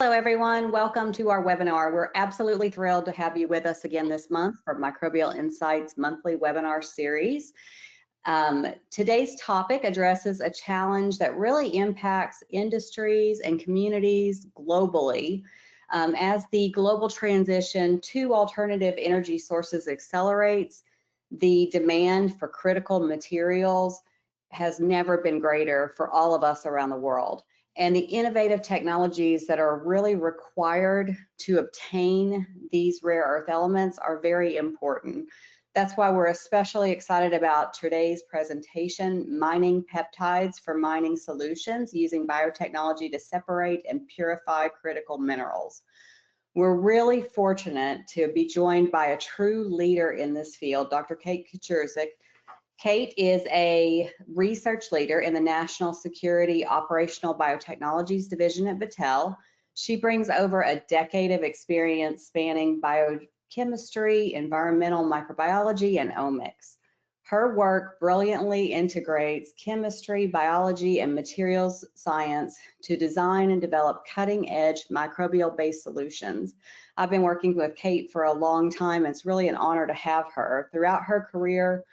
Hello, everyone. Welcome to our webinar. We're absolutely thrilled to have you with us again this month for Microbial Insights monthly webinar series. Today's topic addresses a challenge that really impacts industries and communities globally. As the global transition to alternative energy sources accelerates, the demand for critical materials has never been greater for all of us around the world. And the innovative technologies that are really required to obtain these rare earth elements are very important. That's why we're especially excited about today's presentation, Mining Peptides for Mining Solutions, using biotechnology to separate and purify critical minerals. We're really fortunate to be joined by a true leader in this field, Dr. Kate Kucharzyk. Kate is a research leader in the National Security Operational Biotechnologies Division at Battelle. She brings over a decade of experience spanning biochemistry, environmental microbiology, and omics. Her work brilliantly integrates chemistry, biology, and materials science to design and develop cutting-edge microbial-based solutions. I've been working with Kate for a long time, and it's really an honor to have her. Throughout her career,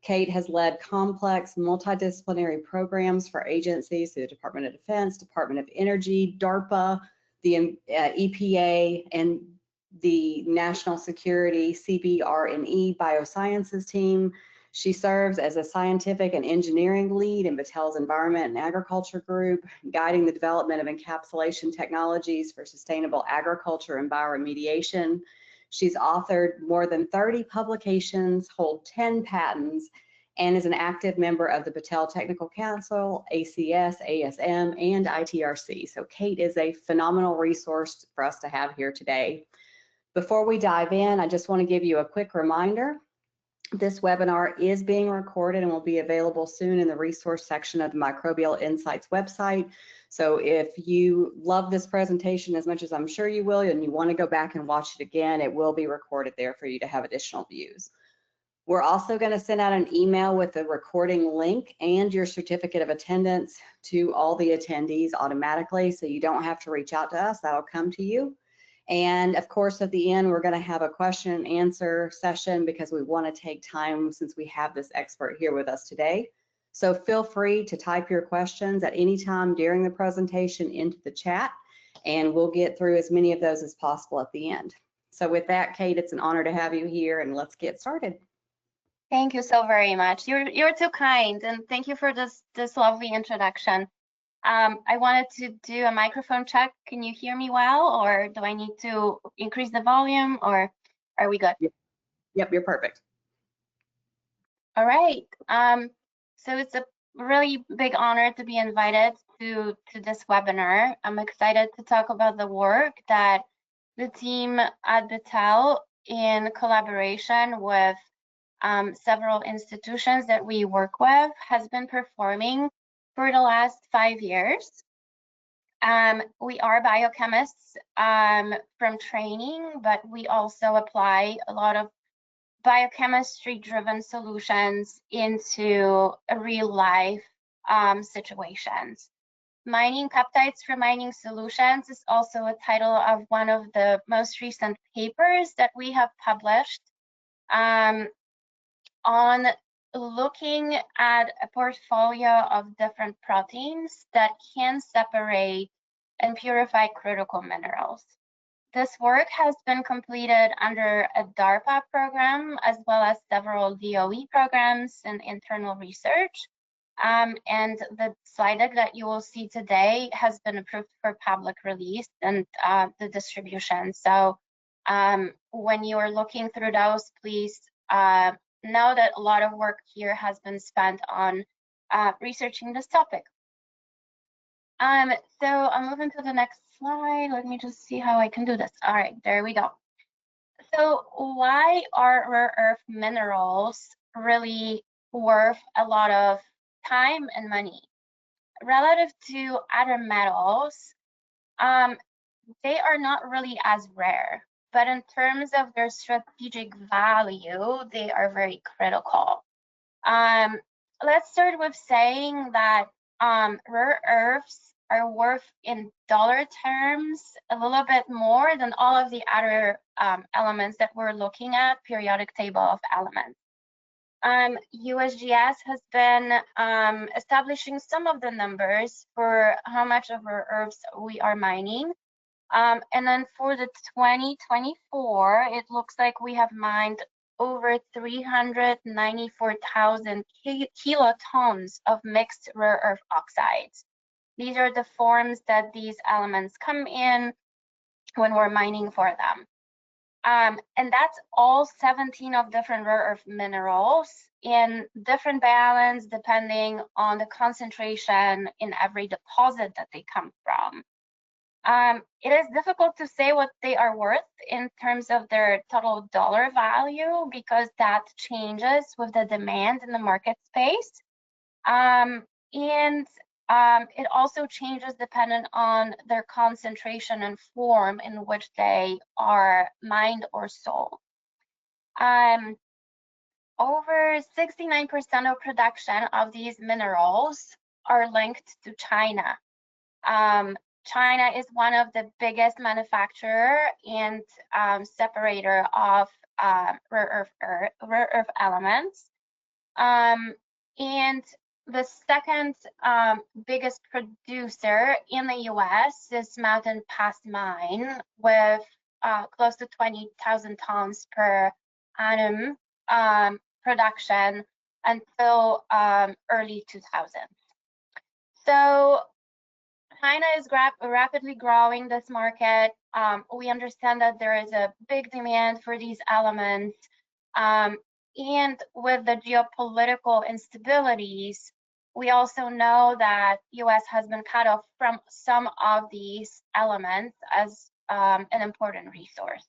Kate has led complex multidisciplinary programs for agencies, the Department of Defense, Department of Energy, DARPA, the EPA, and the National Security CBRNE Biosciences team. She serves as a scientific and engineering lead in Battelle's Environment and Agriculture Group, guiding the development of encapsulation technologies for sustainable agriculture and bioremediation. She's authored more than 30 publications, holds 10 patents, and is an active member of the Battelle Technical Council, ACS, ASM, and ITRC. So Kate is a phenomenal resource for us to have here today. Before we dive in, I just want to give you a quick reminder. This webinar is being recorded and will be available soon in the resource section of the Microbial Insights website. So if you love this presentation as much as I'm sure you will, and you want to go back and watch it again, it will be recorded there for you to have additional views. We're also going to send out an email with the recording link and your certificate of attendance to all the attendees automatically, so you don't have to reach out to us. That'll come to you. And of course, at the end, we're going to have a question and answer session because we want to take time since we have this expert here with us today. So feel free to type your questions at any time during the presentation into the chat, and we'll get through as many of those as possible at the end. So with that, Kate, it's an honor to have you here, and let's get started. Thank you so very much. You're too kind, and thank you for this lovely introduction. I wanted to do a microphone check. Can you hear me well, or do I need to increase the volume, or are we good? Yep, you're perfect. All right. So it's a really big honor to be invited to this webinar. I'm excited to talk about the work that the team at Battelle, in collaboration with several institutions that we work with, has been performing for the last 5 years. We are biochemists from training, but we also apply a lot of biochemistry-driven solutions into real-life situations. Mining Peptides for Mining Solutions is also a title of one of the most recent papers that we have published on looking at a portfolio of different proteins that can separate and purify critical minerals. This work has been completed under a DARPA program, as well as several DOE programs and internal research. And the slide deck that you will see today has been approved for public release and the distribution. So when you are looking through those, please know that a lot of work here has been spent on researching this topic. So I'm moving to the next slide. Let me just see how I can do this. All right, there we go. So why are rare earth minerals really worth a lot of time and money? Relative to other metals, they are not really as rare, but in terms of their strategic value, they are very critical. Let's start with saying that rare earths are worth in dollar terms a little bit more than all of the other elements that we're looking at, periodic table of elements. USGS has been establishing some of the numbers for how much of rare earths we are mining. And then for the 2024, it looks like we have mined over 394,000 kilotons of mixed rare earth oxides. These are the forms that these elements come in when we're mining for them. And that's all 17 of different rare earth minerals in different balance depending on the concentration in every deposit that they come from. It is difficult to say what they are worth in terms of their total dollar value because that changes with the demand in the market space. It also changes dependent on their concentration and form in which they are mined or sold. Over 69% of production of these minerals are linked to China. China is one of the biggest manufacturer and separator of rare earth elements. And the second biggest producer in the US is Mountain Pass Mine with close to 20,000 tons per annum production until early 2000s. So China is rapidly growing this market. We understand that there is a big demand for these elements. And with the geopolitical instabilities, we also know that US has been cut off from some of these elements as an important resource.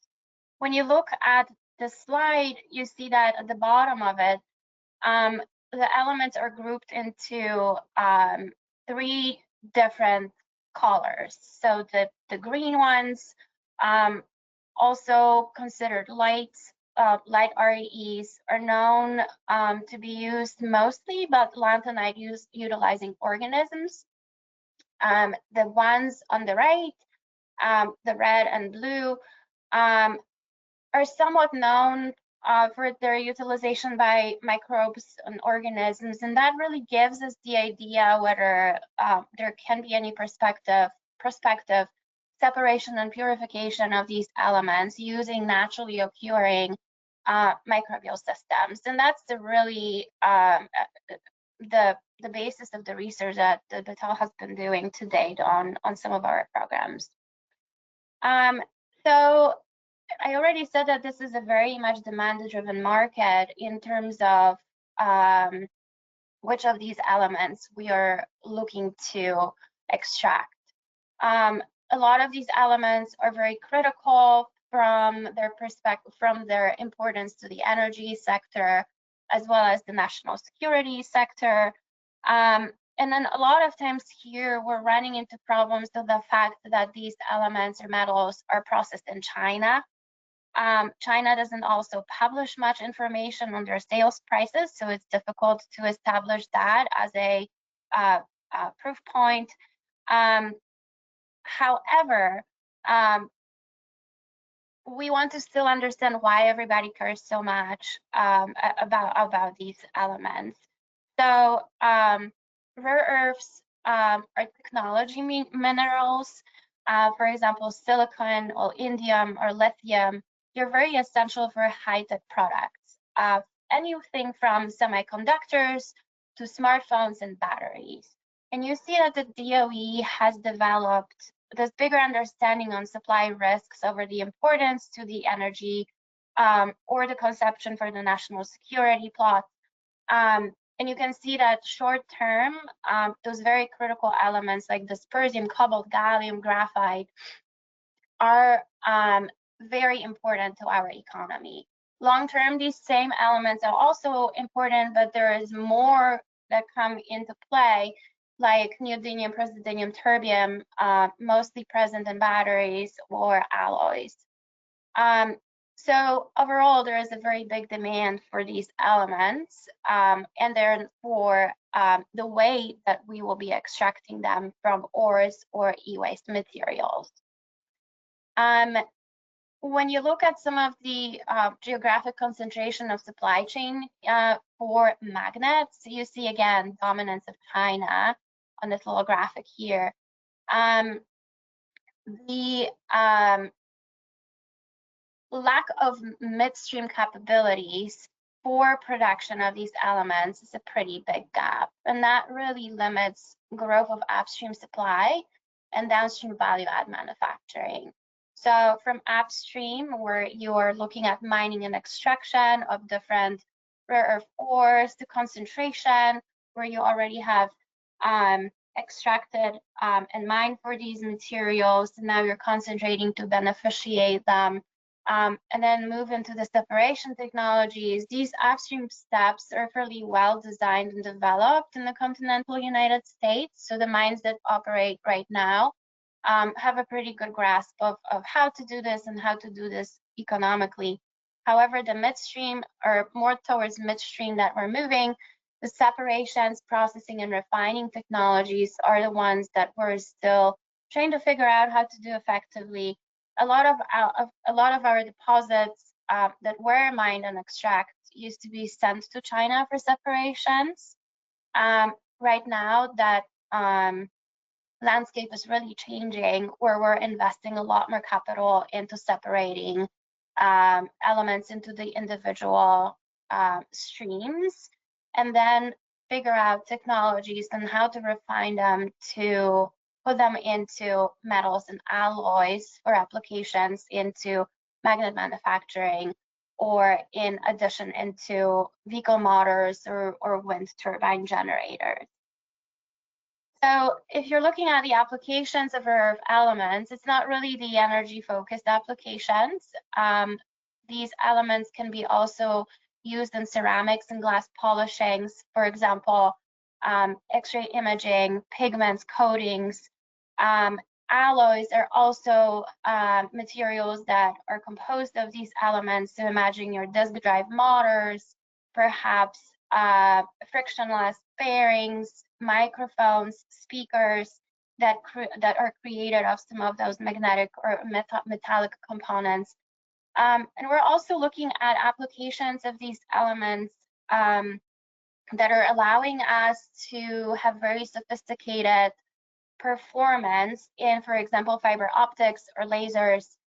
When you look at the slide, you see that at the bottom of it, the elements are grouped into 3 different colors. So the green ones, also considered light REEs, are known to be used mostly, but lanthanide utilizing organisms. The ones on the right, the red and blue, are somewhat known for their utilization by microbes and organisms, and that really gives us the idea whether there can be any prospective separation and purification of these elements using naturally occurring microbial systems. And that's the really the basis of the research that the Battelle has been doing to date on some of our programs. So I already said that this is a very much demand-driven market in terms of which of these elements we are looking to extract. A lot of these elements are very critical from their perspective, from their importance to the energy sector, as well as the national security sector. And then a lot of times here we're running into problems with the fact that these elements or metals are processed in China. China doesn't also publish much information on their sales prices, so it's difficult to establish that as a proof point. However, we want to still understand why everybody cares so much about these elements. So rare earths are technology minerals. For example, silicon or indium or lithium, they're very essential for high-tech products. Anything from semiconductors to smartphones and batteries. And you see that the DOE has developed this bigger understanding on supply risks over the importance to the energy or the conception for the national security plot. And you can see that short term, those very critical elements like dysprosium, cobalt, gallium, graphite are very important to our economy. Long term, these same elements are also important, but there is more that come into play, like neodymium, praseodymium, terbium, mostly present in batteries or alloys. So overall, there is a very big demand for these elements, and therefore the way that we will be extracting them from ores or e-waste materials. When you look at some of the geographic concentration of supply chain for magnets, you see again dominance of China on this little graphic here. The lack of midstream capabilities for production of these elements is a pretty big gap, and that really limits growth of upstream supply and downstream value add manufacturing. So from upstream, where you're looking at mining and extraction of different rare earth ores, to concentration, where you already have extracted and mined for these materials, and now you're concentrating to beneficiate them. And then move into the separation technologies. These upstream steps are fairly well designed and developed in the continental United States. So the mines that operate right now have a pretty good grasp of how to do this and how to do this economically. However, the midstream, or more towards midstream that we're moving, the separations, processing, and refining technologies are the ones that we're still trying to figure out how to do effectively. A lot of our deposits that were mined and extracted used to be sent to China for separations. Right now, that landscape is really changing, where we're investing a lot more capital into separating elements into the individual streams, and then figure out technologies and how to refine them to put them into metals and alloys for applications into magnet manufacturing, or in addition into vehicle motors or wind turbine generators. So if you're looking at the applications of rare earth elements, it's not really the energy focused applications. These elements can be also used in ceramics and glass polishings, for example, X-ray imaging, pigments, coatings. Alloys are also materials that are composed of these elements. So imagine your disk drive motors, perhaps frictionless bearings, microphones, speakers that are created of some of those magnetic or metallic components. And we're also looking at applications of these elements that are allowing us to have very sophisticated performance in, for example, fiber optics or lasers,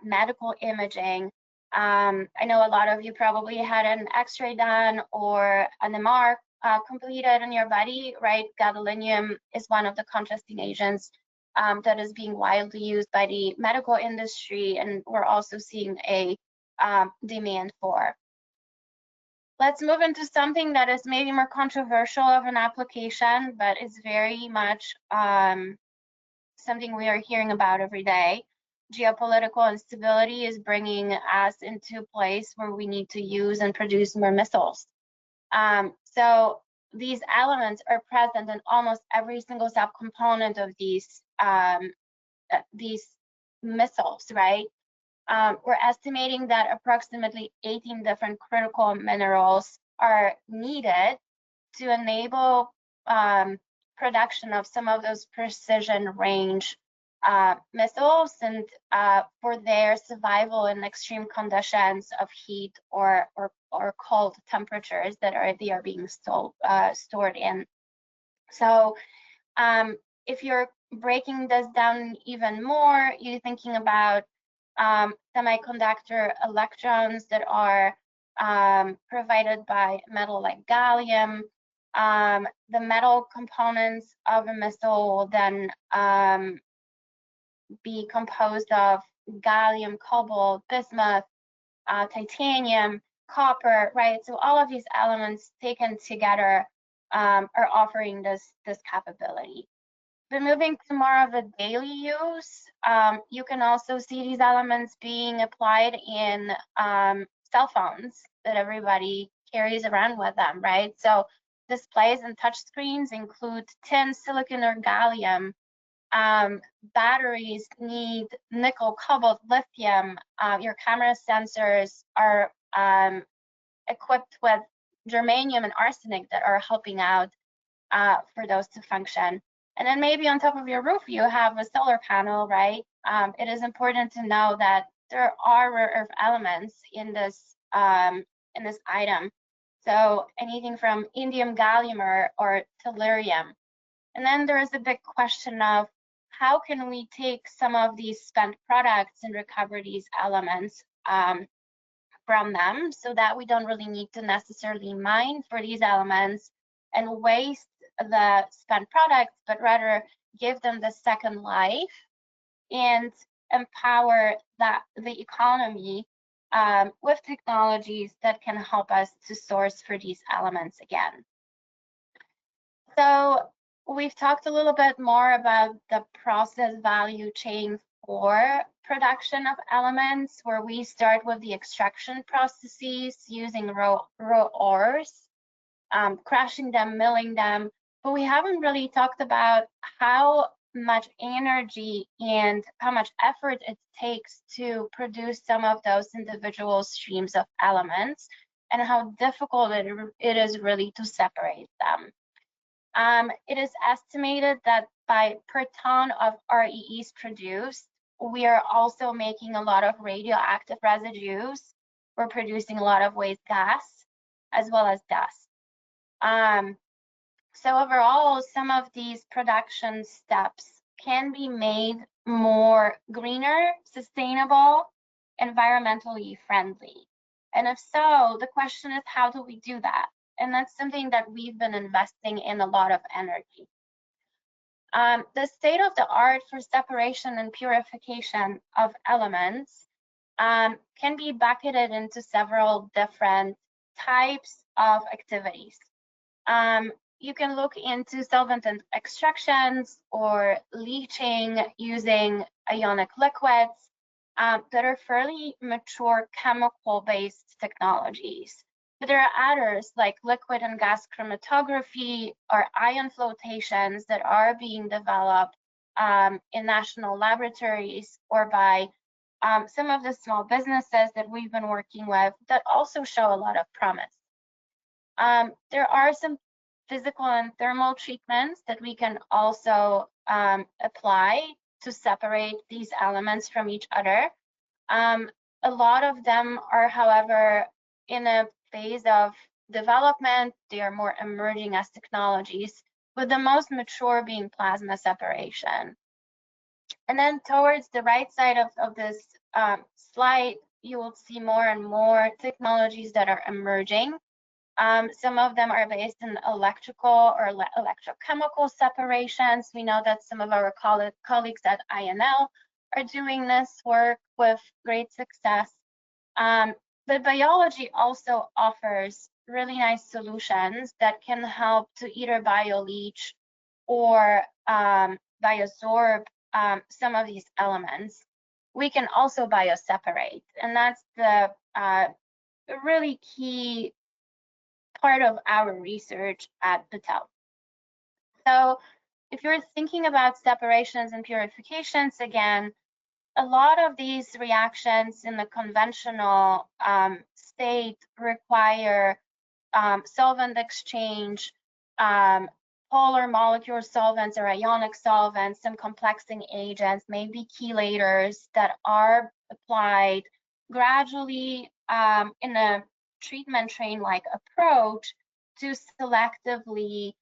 medical imaging. I know a lot of you probably had an X-ray done or an MR completed on your body, right? Gadolinium is one of the contrasting agents that is being widely used by the medical industry, and we're also seeing a demand for. Let's move into something that is maybe more controversial of an application, but is very much something we are hearing about every day. Geopolitical instability is bringing us into a place where we need to use and produce more missiles. So these elements are present in almost every single subcomponent of these missiles, right? We're estimating that approximately 18 different critical minerals are needed to enable production of some of those precision range missiles, and for their survival in extreme conditions of heat or cold temperatures that they are being stored in. So if you're breaking this down even more, you're thinking about semiconductor electrons that are provided by metal like gallium. The metal components of a missile will then be composed of gallium, cobalt, bismuth, titanium, copper, right? So all of these elements taken together are offering this capability. But moving to more of a daily use, you can also see these elements being applied in cell phones that everybody carries around with them, right? So displays and touch screens include tin, silicon, or gallium. Batteries need nickel, cobalt, lithium. Your camera sensors are equipped with germanium and arsenic that are helping out for those to function. And then maybe on top of your roof, you have a solar panel, right? It is important to know that there are rare earth elements in this item. So anything from indium, gallium, or tellurium. And then there is a big question of how can we take some of these spent products and recover these elements from them, so that we don't really need to necessarily mine for these elements and waste the spent products, but rather give them the second life and empower the economy with technologies that can help us to source for these elements again. So we've talked a little bit more about the process value chain for production of elements, where we start with the extraction processes using raw ores, crushing them, milling them, but we haven't really talked about how much energy and how much effort it takes to produce some of those individual streams of elements, and how difficult it is really to separate them. It is estimated that per ton of REEs produced, we are also making a lot of radioactive residues. We're producing a lot of waste gas as well as dust. So overall, some of these production steps can be made more greener, sustainable, environmentally friendly. And if so, the question is, how do we do that? And that's something that we've been investing in a lot of energy. The state of the art for separation and purification of elements can be bucketed into several different types of activities. You can look into solvent extractions or leaching using ionic liquids that are fairly mature chemical-based technologies. But there are others like liquid and gas chromatography or ion flotations that are being developed in national laboratories or by some of the small businesses that we've been working with that also show a lot of promise. There are some physical and thermal treatments that we can also apply to separate these elements from each other. A lot of them are, however, in a phase of development. They are more emerging as technologies, with the most mature being plasma separation. And then towards the right side of this slide, you will see more and more technologies that are emerging. Some of them are based in electrical or electrochemical separations. We know that some of our colleagues at INL are doing this work with great success. But biology also offers really nice solutions that can help to either bio-leach or biosorb some of these elements. We can also bioseparate, and that's the really key part of our research at Battelle. So if you're thinking about separations and purifications, again, a lot of these reactions in the conventional state require solvent exchange, polar molecule solvents or ionic solvents, some complexing agents, maybe chelators that are applied gradually in a treatment train-like approach to selectively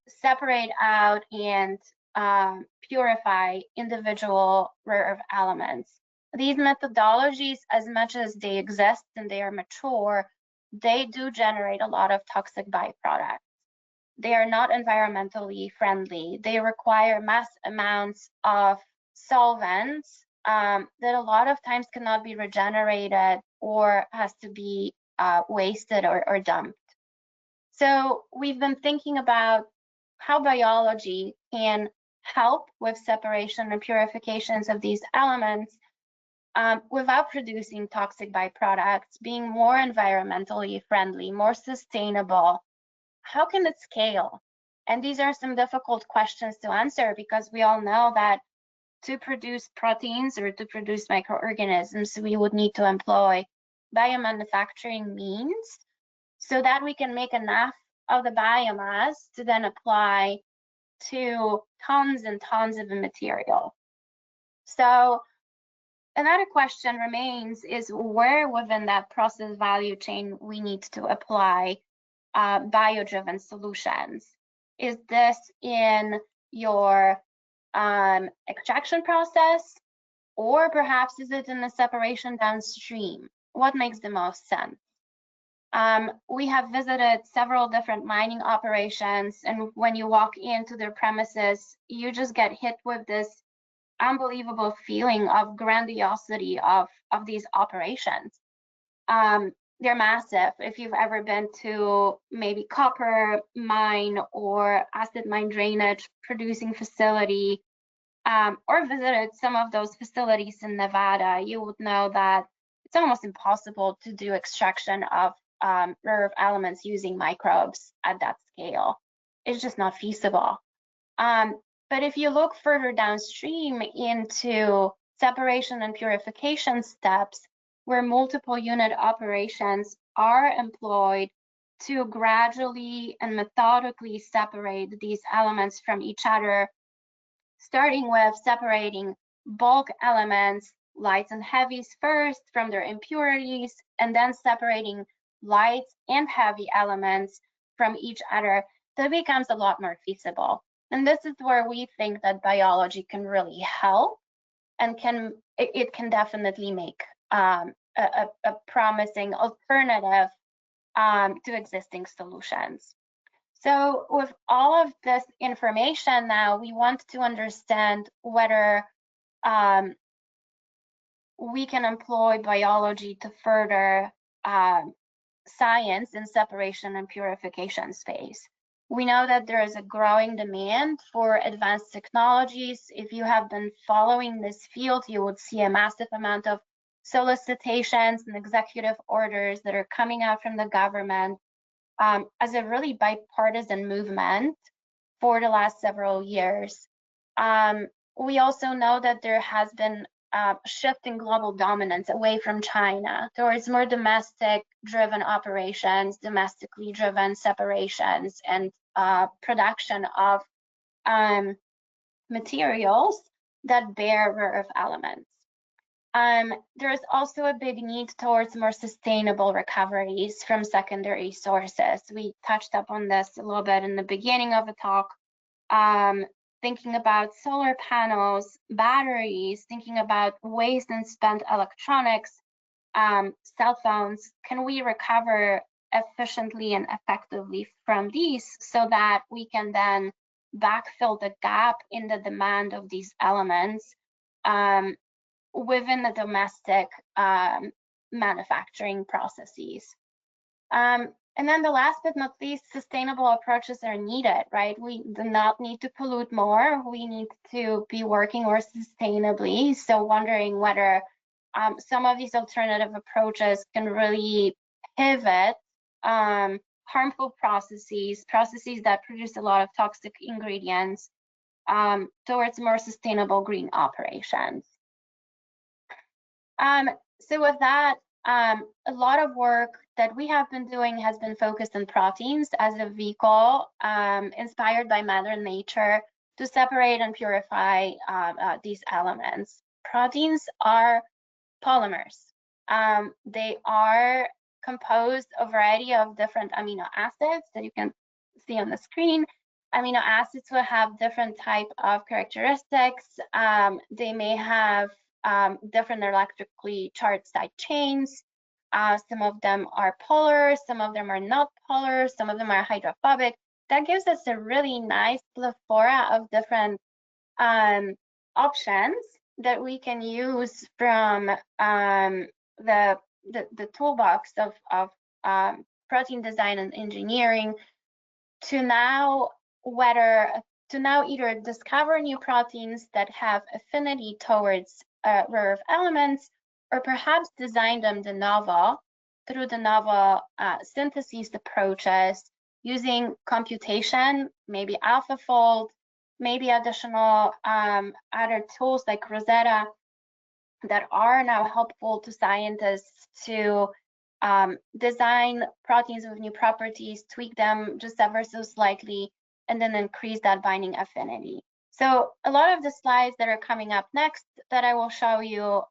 separate out and purify individual rare earth elements. These methodologies, as much as they exist and they are mature, they do generate a lot of toxic byproducts. They are not environmentally friendly. They require mass amounts of solvents that a lot of times cannot be regenerated or has to be wasted or dumped. So we've been thinking about how biology can help with separation and purifications of these elements without producing toxic byproducts, being more environmentally friendly, more sustainable. How can it scale? And these are some difficult questions to answer, because we all know that to produce proteins or to produce microorganisms, we would need to employ biomanufacturing means so that we can make enough of the biomass to then apply to tons and tons of the material. So another question remains is where within that process value chain we need to apply bio-driven solutions. Is this in your extraction process, or perhaps is it in the separation downstream? What makes the most sense? We have visited several different mining operations, and when you walk into their premises, you just get hit with this unbelievable feeling of grandiosity of these operations. They're massive. If you've ever been to maybe copper mine or acid mine drainage producing facility, or visited some of those facilities in Nevada, you would know that it's almost impossible to do extraction of rare earth elements using microbes at that scale. It's just not feasible. But if you look further downstream into separation and purification steps, where multiple unit operations are employed to gradually and methodically separate these elements from each other, starting with separating bulk elements, lights and heavies first from their impurities, and then separating light and heavy elements from each other, that becomes a lot more feasible. And this is where we think that biology can really help, and it can definitely make a promising alternative to existing solutions. So with all of this information now, we want to understand whether we can employ biology to further science in separation and purification space. We know that there is a growing demand for advanced technologies. If you have been following this field, you would see a massive amount of solicitations and executive orders that are coming out from the government as a really bipartisan movement for the last several years. We also know that there has been a shift in global dominance away from China towards more domestic-driven operations, domestically driven separations, and production of materials that bear rare earth elements. There is also a big need towards more sustainable recoveries from secondary sources. We touched up on this a little bit in the beginning of the talk, thinking about solar panels, batteries, thinking about waste and spent electronics, cell phones. Can we recover efficiently and effectively from these so that we can then backfill the gap in the demand of these elements within the domestic manufacturing processes. And then the last but not least, sustainable approaches are needed, right? We do not need to pollute more. We need to be working more sustainably. So wondering whether some of these alternative approaches can really pivot harmful processes that produce a lot of toxic ingredients towards more sustainable green operations. So with that, a lot of work that we have been doing has been focused on proteins as a vehicle inspired by Mother Nature to separate and purify these elements. Proteins are polymers. They are composed of a variety of different amino acids that you can see on the screen. Amino acids will have different type of characteristics. They may have different electrically charged side chains. Some of them are polar, some of them are not polar, some of them are hydrophobic. That gives us a really nice plethora of different options that we can use from the toolbox of protein design and engineering to now either discover new proteins that have affinity towards rare earth elements, or perhaps design them de novo through de novo synthesis approaches using computation, maybe AlphaFold, maybe additional other tools like Rosetta that are now helpful to scientists to design proteins with new properties, tweak them just ever so slightly, and then increase that binding affinity. So a lot of the slides that are coming up next that I will show you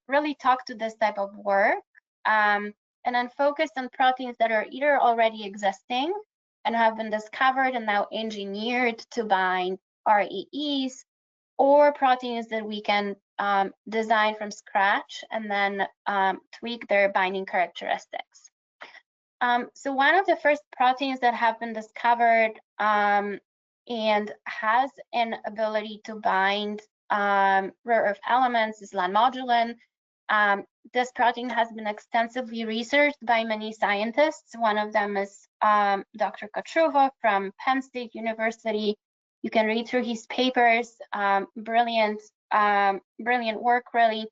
really talk to this type of work, and then focus on proteins that are either already existing and have been discovered and now engineered to bind REEs, or proteins that we can design from scratch and then tweak their binding characteristics. So one of the first proteins that have been discovered and has an ability to bind rare earth elements is lanmodulin. This protein has been extensively researched by many scientists. One of them is Dr. Kucharzyk from Penn State University. You can read through his papers. Brilliant work, really.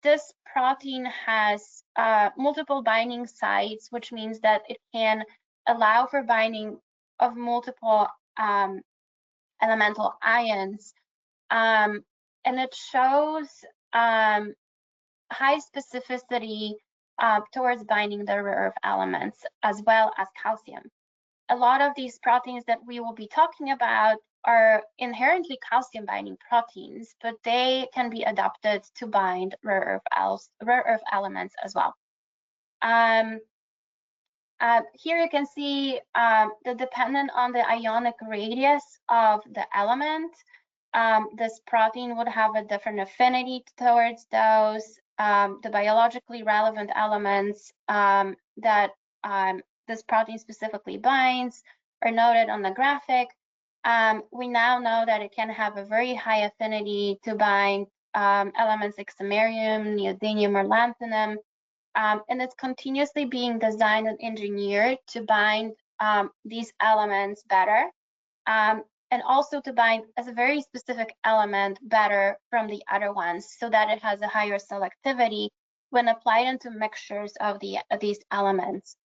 This protein has multiple binding sites, which means that it can allow for binding of multiple elemental ions, and it shows high specificity towards binding the rare earth elements as well as calcium. A lot of these proteins that we will be talking about are inherently calcium binding proteins, but they can be adapted to bind rare earth elements as well. Here you can see that dependent on the ionic radius of the element, this protein would have a different affinity towards those. The biologically relevant elements that this protein specifically binds are noted on the graphic. We now know that it can have a very high affinity to bind elements like samarium, neodymium, or lanthanum, and it's continuously being designed and engineered to bind these elements better, and also to bind as a very specific element better from the other ones, so that it has a higher selectivity when applied into mixtures of these elements.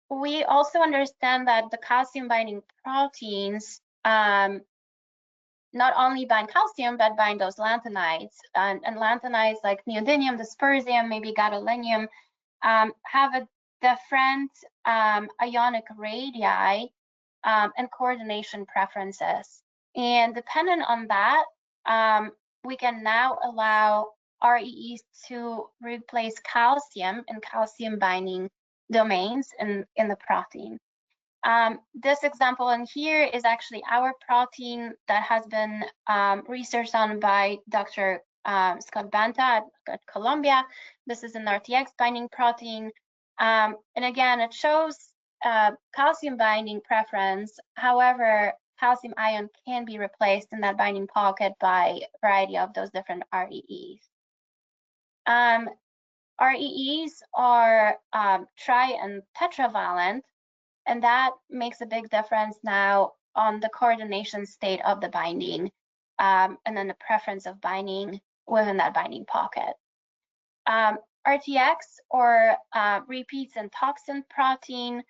We also understand that the calcium binding proteins not only bind calcium, but bind those lanthanides. And lanthanides like neodymium, dysprosium, maybe gadolinium, have a different ionic radii and coordination preferences. And dependent on that, we can now allow REEs to replace calcium in calcium binding domains in the protein. This example in here is actually our protein that has been researched on by Dr. Scott Banta at Columbia. This is an RTX binding protein. And again, it shows calcium binding preference. However, calcium ion can be replaced in that binding pocket by a variety of those different REEs. REEs are tri and tetravalent, and that makes a big difference now on the coordination state of the binding, and then the preference of binding within that binding pocket. RTX, or repeats and toxin protein,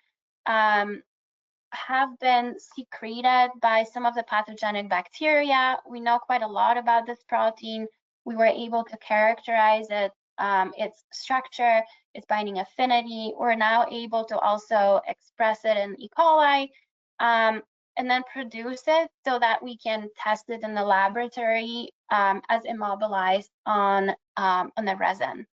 have been secreted by some of the pathogenic bacteria. We know quite a lot about this protein. We were able to characterize it, its structure, its binding affinity. We're now able to also express it in E. coli, and then produce it so that we can test it in the laboratory as immobilized on the resin.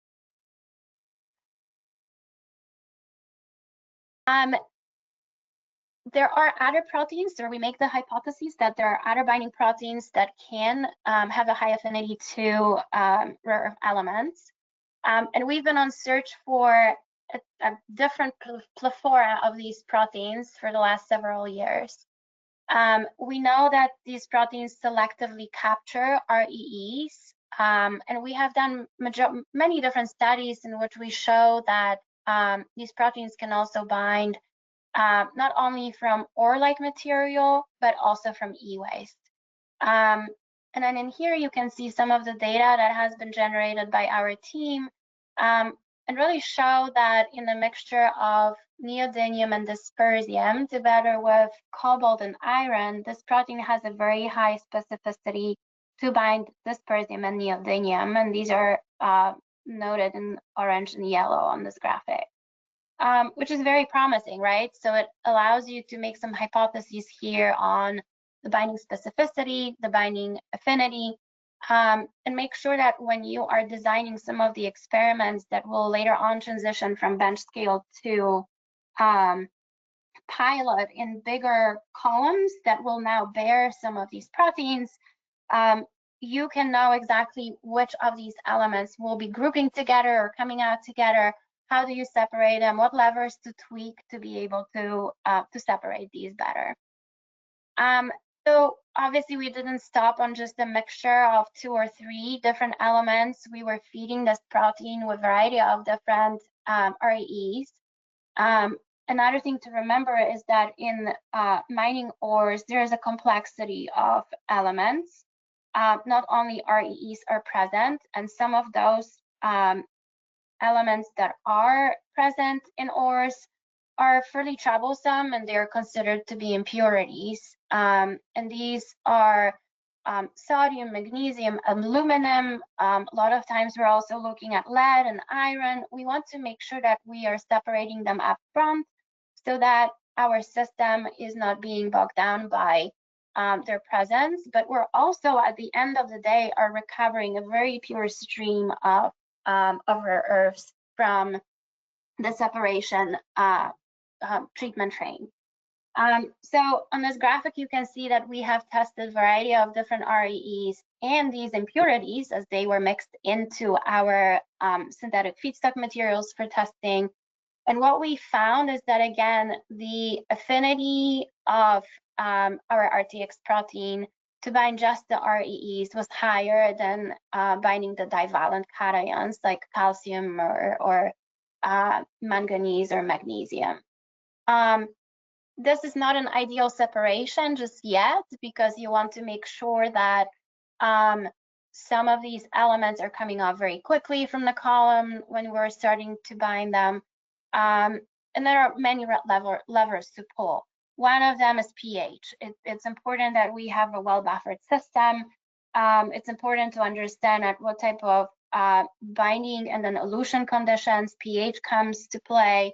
There are other proteins, or we make the hypothesis that there are other binding proteins that can have a high affinity to rare earth elements. And we've been on search for a different plethora of these proteins for the last several years. We know that these proteins selectively capture REEs, and we have done many different studies in which we show that these proteins can also bind not only from ore-like material, but also from e-waste. And then in here, you can see some of the data that has been generated by our team, and really show that in the mixture of neodymium and dysprosium together with cobalt and iron, this protein has a very high specificity to bind dysprosium and neodymium. And these are noted in orange and yellow on this graphic, which is very promising, right? So it allows you to make some hypotheses here on the binding specificity, the binding affinity, and make sure that when you are designing some of the experiments that will later on transition from bench scale to pilot in bigger columns that will now bear some of these proteins, you can know exactly which of these elements will be grouping together or coming out together. How do you separate them? What levers to tweak to be able to separate these better? So obviously we didn't stop on just a mixture of 2 or 3 different elements. We were feeding this protein with a variety of different REEs. Another thing to remember is that in mining ores, there is a complexity of elements. Not only REEs are present, and some of those elements that are present in ores are fairly troublesome, and they are considered to be impurities. And these are sodium, magnesium, aluminum. A lot of times we're also looking at lead and iron. We want to make sure that we are separating them up front so that our system is not being bogged down by their presence, but we're also at the end of the day are recovering a very pure stream of rare earths from the separation treatment train. So on this graphic, you can see that we have tested a variety of different REEs and these impurities as they were mixed into our synthetic feedstock materials for testing. And what we found is that, again, the affinity of our RTX protein to bind just the REEs was higher than binding the divalent cations like calcium or manganese or magnesium. This is not an ideal separation just yet, because you want to make sure that some of these elements are coming off very quickly from the column when we're starting to bind them. And there are many levers to pull. One of them is pH. It's important that we have a well-buffered system. It's important to understand at what type of binding and then elution conditions pH comes to play,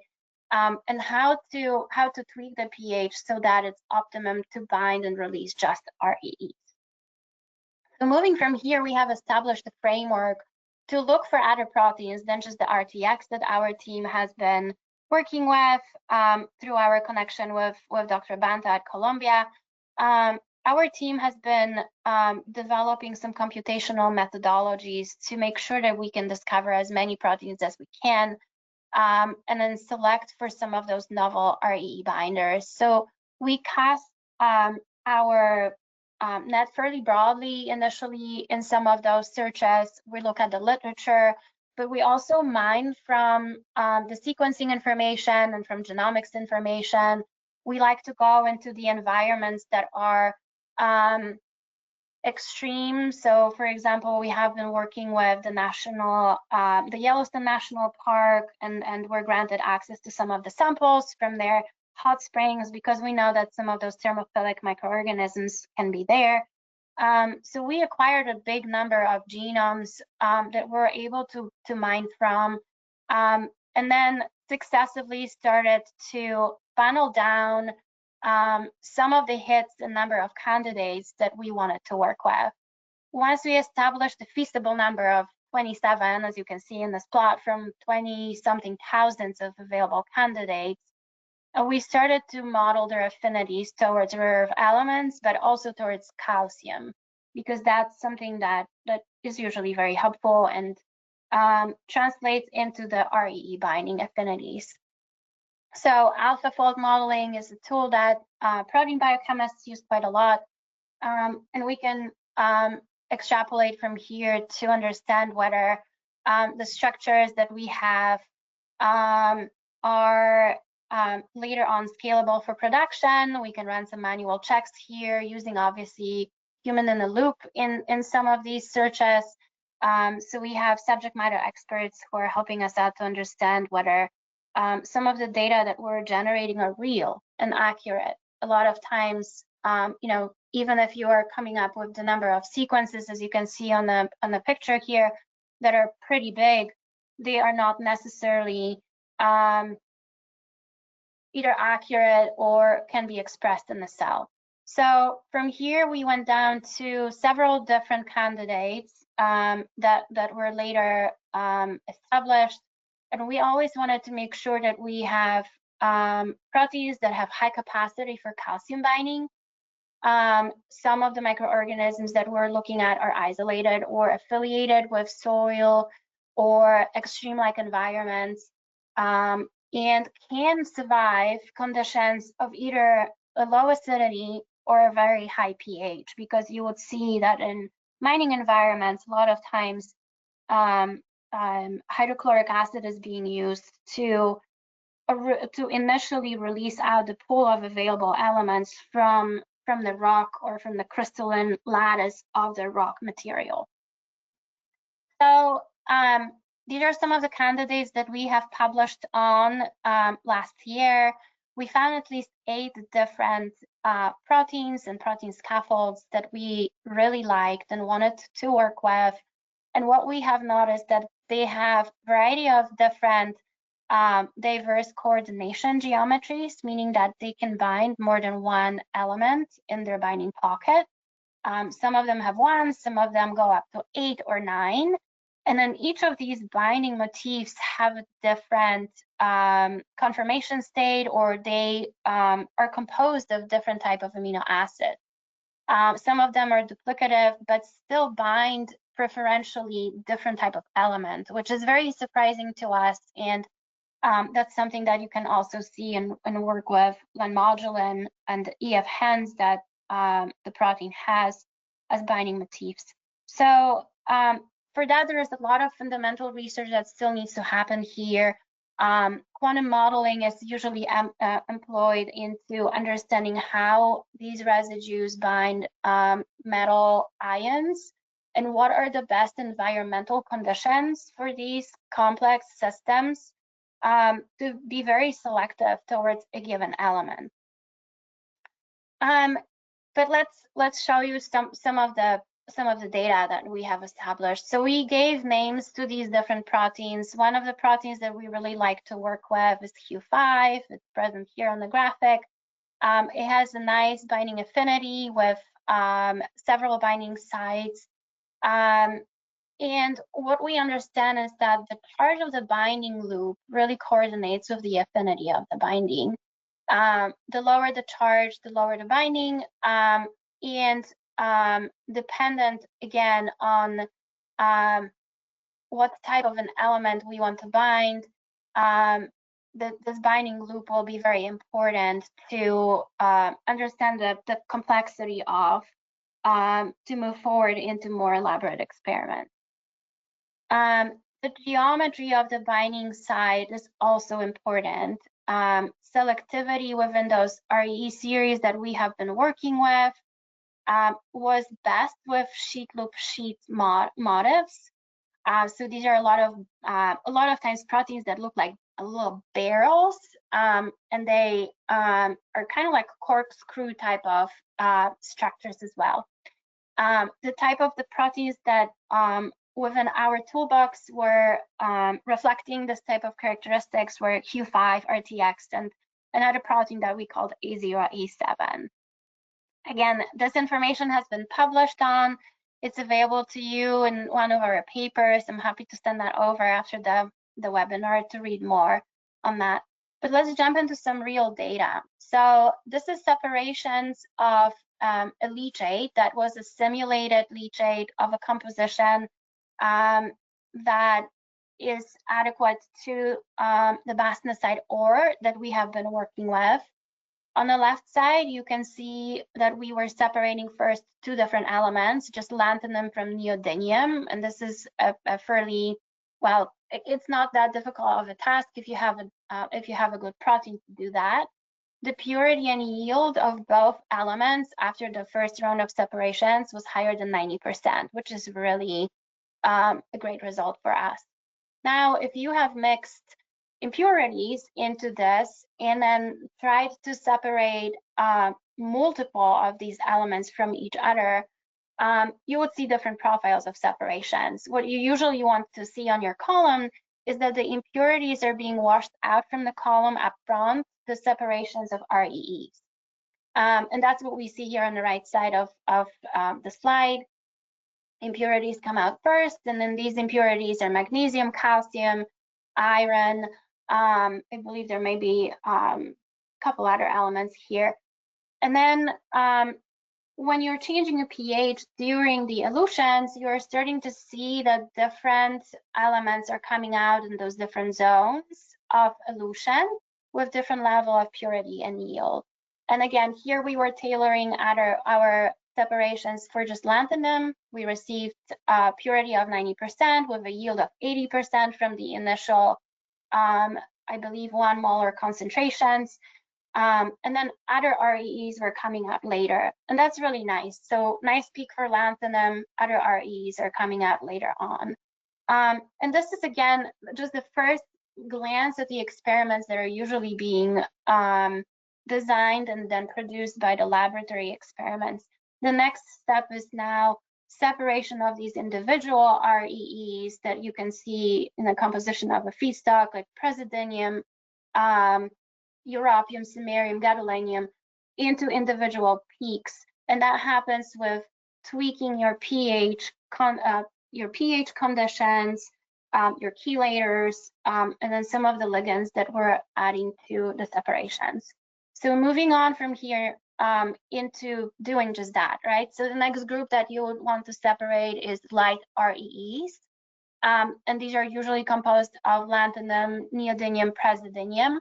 and how to tweak the pH so that it's optimum to bind and release just REEs. So moving from here, we have established a framework to look for other proteins than just the RTX that our team has been working with through our connection with Dr. Banta at Columbia. Our team has been developing some computational methodologies to make sure that we can discover as many proteins as we can, and then select for some of those novel REE binders. So we cast our net fairly broadly initially in some of those searches. We look at the literature, but we also mine from the sequencing information and from genomics information. We like to go into the environments that are extreme. So for example, we have been working with the Yellowstone National Park, and we're granted access to some of the samples from their hot springs because we know that some of those thermophilic microorganisms can be there. So we acquired a big number of genomes that we're able to mine from, and then successively started to funnel down some of the hits and number of candidates that we wanted to work with. Once we established a feasible number of 27, as you can see in this plot, from 20-something thousands of available candidates, we started to model their affinities towards rare earth elements, but also towards calcium, because that's something that is usually very helpful and translates into the REE binding affinities. So AlphaFold modeling is a tool that protein biochemists use quite a lot, and we can extrapolate from here to understand whether the structures that we have are later on scalable for production. We can run some manual checks here using obviously human in the loop in some of these searches. So we have subject matter experts who are helping us out to understand whether some of the data that we're generating are real and accurate. A lot of times, even if you are coming up with the number of sequences, as you can see on the picture here, that are pretty big, they are not necessarily either accurate or can be expressed in the cell. So from here, we went down to several different candidates that were later established. And we always wanted to make sure that we have proteins that have high capacity for calcium binding. Some of the microorganisms that we're looking at are isolated or affiliated with soil or extreme-like environments, and can survive conditions of either a low acidity or a very high pH, because you would see that in mining environments, a lot of times hydrochloric acid is being used to initially release out the pool of available elements from the rock or from the crystalline lattice of the rock material. So these are some of the candidates that we have published on last year. We found at least 8 different proteins and protein scaffolds that we really liked and wanted to work with. And what we have noticed that they have a variety of different diverse coordination geometries, meaning that they can bind more than one element in their binding pocket. Some of them have 1, some of them go up to 8 or 9. And then each of these binding motifs have a different conformation state, or they are composed of different type of amino acids. Some of them are duplicative, but still bind preferentially different type of element, which is very surprising to us. And that's something that you can also see and work with lanmodulin and EF-HENS that the protein has as binding motifs. So for that, there is a lot of fundamental research that still needs to happen here. Quantum modeling is usually employed into understanding how these residues bind metal ions and what are the best environmental conditions for these complex systems to be very selective towards a given element. But let's show you some of the data that we have established. So we gave names to these different proteins. One of the proteins that we really like to work with is Q5. It's present here on the graphic. It has a nice binding affinity with several binding sites. And what we understand is that the charge of the binding loop really coordinates with the affinity of the binding. The lower the charge, the lower the binding, and dependent again on what type of an element we want to bind, this binding loop will be very important to understand the complexity of to move forward into more elaborate experiments. The geometry of the binding site is also important. Selectivity within those REE series that we have been working with was best with sheet loop sheet motifs. So these are a lot of times proteins that look like little barrels, and they are kind of like corkscrew type of structures as well. The type of the proteins that within our toolbox were reflecting this type of characteristics were Q5, RTX, and another protein that we called A0, A7. Again, this information has been published on. It's available to you in one of our papers. I'm happy to send that over after the webinar to read more on that. But let's jump into some real data. So this is separations of a leachate that was a simulated leachate of a composition that is adequate to the bastnasite ore that we have been working with. On the left side, you can see that we were separating first 2 different elements, just lanthanum from neodymium, and this is a fairly, well, it's not that difficult of a task if you have a good protein to do that. The purity and yield of both elements after the first round of separations was higher than 90%, which is really a great result for us. Now, if you have mixed impurities into this and then tried to separate multiple of these elements from each other, you would see different profiles of separations. What you usually want to see on your column is that the impurities are being washed out from the column up front, the separations of REEs. And that's what we see here on the right side of the slide. Impurities come out first, and then these impurities are magnesium, calcium, iron. I believe there may be a couple other elements here. And then when you're changing a pH during the elutions, you're starting to see that different elements are coming out in those different zones of elution with different level of purity and yield. And again, here we were tailoring our separations for just lanthanum. We received purity of 90% with a yield of 80% from the initial, I believe, 1 molar concentrations. And then other REEs were coming out later, and that's really nice. So nice peak for lanthanum, other REEs are coming out later on. And this is, again, just the first glance at the experiments that are usually being designed and then produced by the laboratory experiments. The next step is now separation of these individual REEs that you can see in the composition of a feedstock like praseodymium, europium, samarium, gadolinium into individual peaks. And that happens with tweaking your pH conditions, your chelators, and then some of the ligands that we're adding to the separations. So moving on from here into doing just that, right? So the next group that you would want to separate is light REEs. And these are usually composed of lanthanum, neodymium, praseodymium.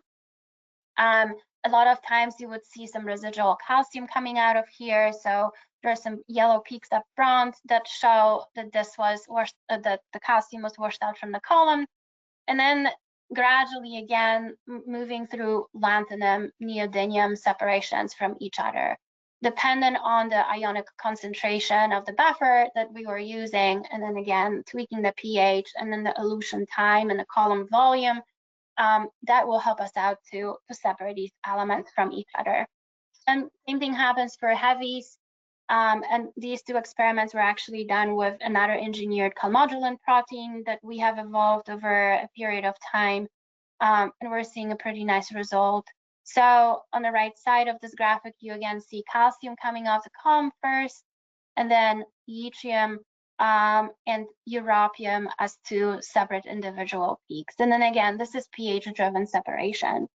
A lot of times you would see some residual calcium coming out of here. So there's some yellow peaks up front that show that this was washed, that the calcium was washed out from the column. And then gradually again, moving through lanthanum, neodymium separations from each other, dependent on the ionic concentration of the buffer that we were using. And then again, tweaking the pH and then the elution time and the column volume. That will help us out to separate these elements from each other. And same thing happens for heavies. And these two experiments were actually done with another engineered calmodulin protein that we have evolved over a period of time. And we're seeing a pretty nice result. So on the right side of this graphic, you again see calcium coming off the column first, and then yttrium and europium as two separate individual peaks. And then again, this is pH-driven separation.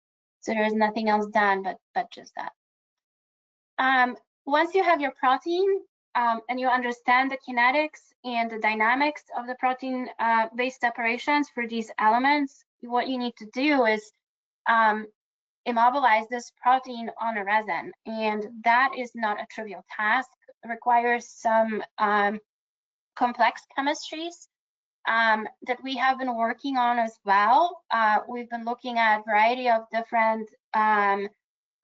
So there's nothing else done but just that. Once you have your protein and you understand the kinetics and the dynamics of the protein-based separations for these elements, what you need to do is immobilize this protein on a resin. And that is not a trivial task. It requires some complex chemistries that we have been working on as well. We've been looking at a variety of different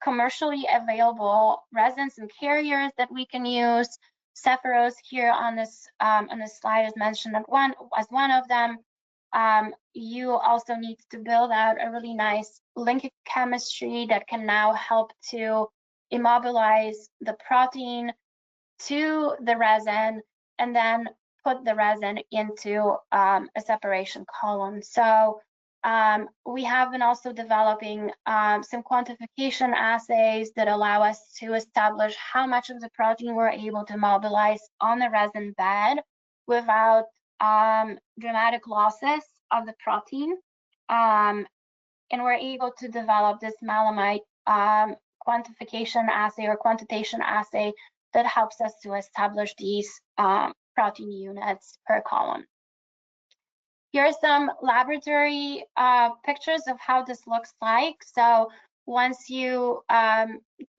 commercially available resins and carriers that we can use. Sephiros here on this slide is mentioned as one of them. You also need to build out a really nice linkage chemistry that can now help to immobilize the protein to the resin and then put the resin into a separation column. So we have been also developing some quantification assays that allow us to establish how much of the protein we're able to mobilize on the resin bed without dramatic losses of the protein. And we're able to develop this malamite quantification assay or quantitation assay that helps us to establish these protein units per column. Here are some laboratory pictures of how this looks like. So once you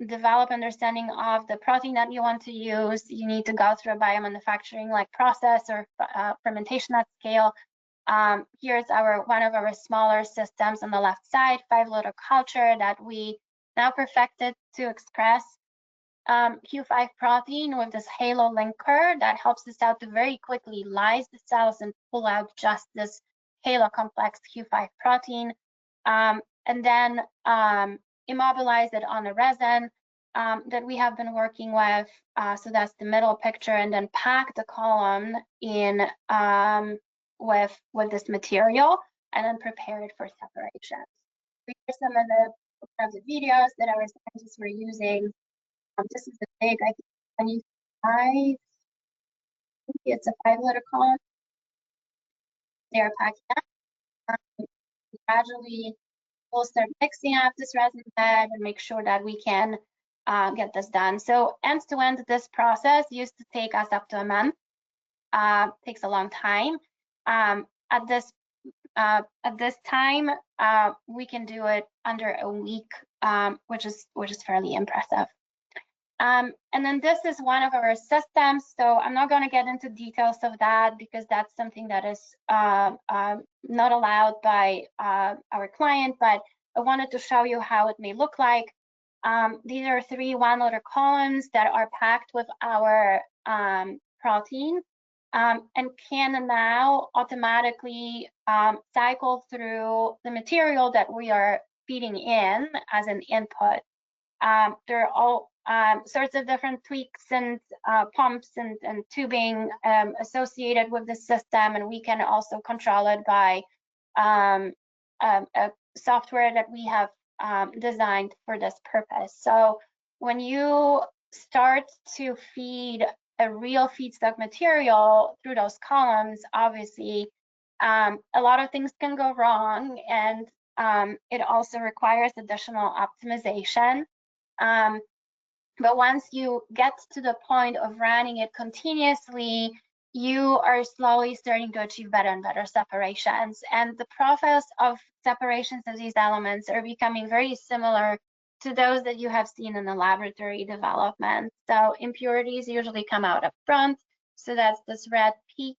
develop understanding of the protein that you want to use, you need to go through a biomanufacturing like process or fermentation at scale. Here's one of our smaller systems on the left side, 5-liter culture that we now perfected to express Q5 protein with this halo linker that us out to very quickly lyse the cells and pull out just this halo complex Q5 protein, and then immobilize it on a resin that we have been working with. So that's the middle picture, and then pack the column in with this material. and then prepare it for separation. Here are some of the videos that our scientists were using. This is a big, I think, 25, it's a 5-liter column. They're packing up. Gradually, we'll start mixing up this resin bed and make sure that we can get this done. So end to end, this process used to take us up to a month. Takes a long time. At this time, we can do it under a week, which is fairly impressive. And then this is one of our systems. So I'm not going to get into details of that because that's something that is not allowed by our client, but I wanted to show you how it may look like. These are 3 1-liter columns that are packed with our protein and can now automatically cycle through the material that we are feeding in as an input. There are all sorts of different tweaks and pumps and tubing associated with the system, and we can also control it by a software that we have designed for this purpose. So when you start to feed a real feedstock material through those columns, obviously a lot of things can go wrong, and it also requires additional optimization. But once you get to the point of running it continuously, you are slowly starting to achieve better and better separations. And the profiles of separations of these elements are becoming very similar to those that you have seen in the laboratory development. So impurities usually come out up front. So that's this red peak.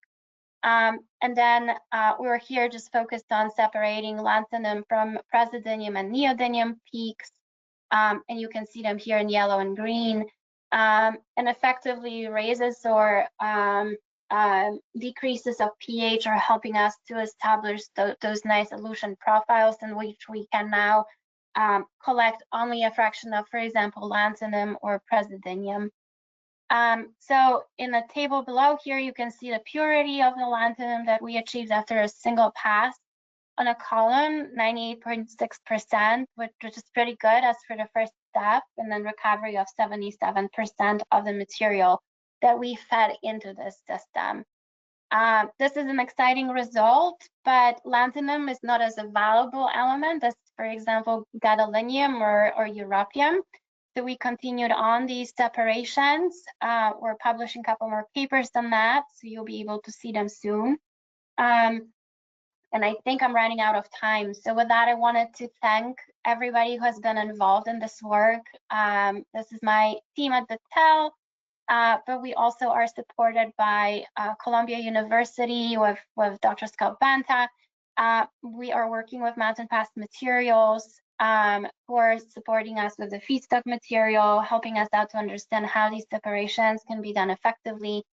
And then we're here just focused on separating lanthanum from praseodymium and neodymium peaks. And you can see them here in yellow and green, and effectively raises or decreases of pH are helping us to establish those nice elution profiles in which we can now collect only a fraction of, for example, lanthanum or praseodymium. So in the table below here, you can see the purity of the lanthanum that we achieved after a single pass on a column, 98.6%, which is pretty good as for the first step, and then recovery of 77% of the material that we fed into this system. This is an exciting result, but lanthanum is not as a valuable element as, for example, gadolinium or europium. So we continued on these separations. We're publishing a couple more papers on that, so you'll be able to see them soon. And I think I'm running out of time. So with that, I wanted to thank everybody who has been involved in this work. This is my team at Battelle, but we also are supported by Columbia University with Dr. Scott Banta. We are working with Mountain Pass Materials, who are supporting us with the feedstock material, helping us out to understand how these separations can be done effectively,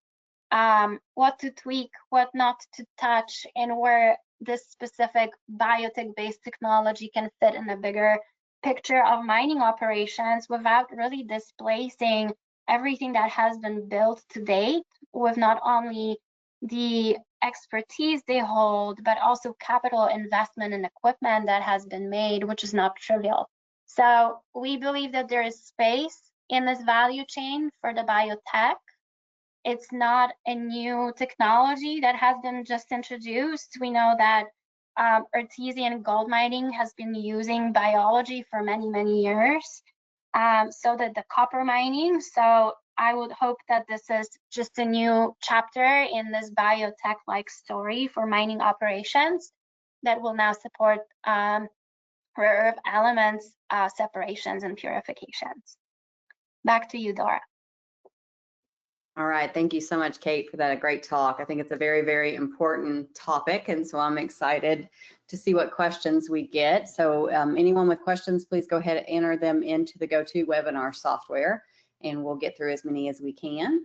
what to tweak, what not to touch, and where this specific biotech-based technology can fit in a bigger picture of mining operations without really displacing everything that has been built to date, with not only the expertise they hold, but also capital investment and equipment that has been made, which is not trivial. So we believe that there is space in this value chain for the biotech. It's not a new technology that has been just introduced. We know that artesian gold mining has been using biology for many, many years, so that the copper mining. So I would hope that this is just a new chapter in this biotech-like story for mining operations that will now support rare earth elements, separations and purifications. Back to you, Dora. All right, thank you so much, Kate, for that great talk. I think it's a very, very important topic, and so I'm excited to see what questions we get. So anyone with questions, please go ahead and enter them into the GoToWebinar software, and we'll get through as many as we can.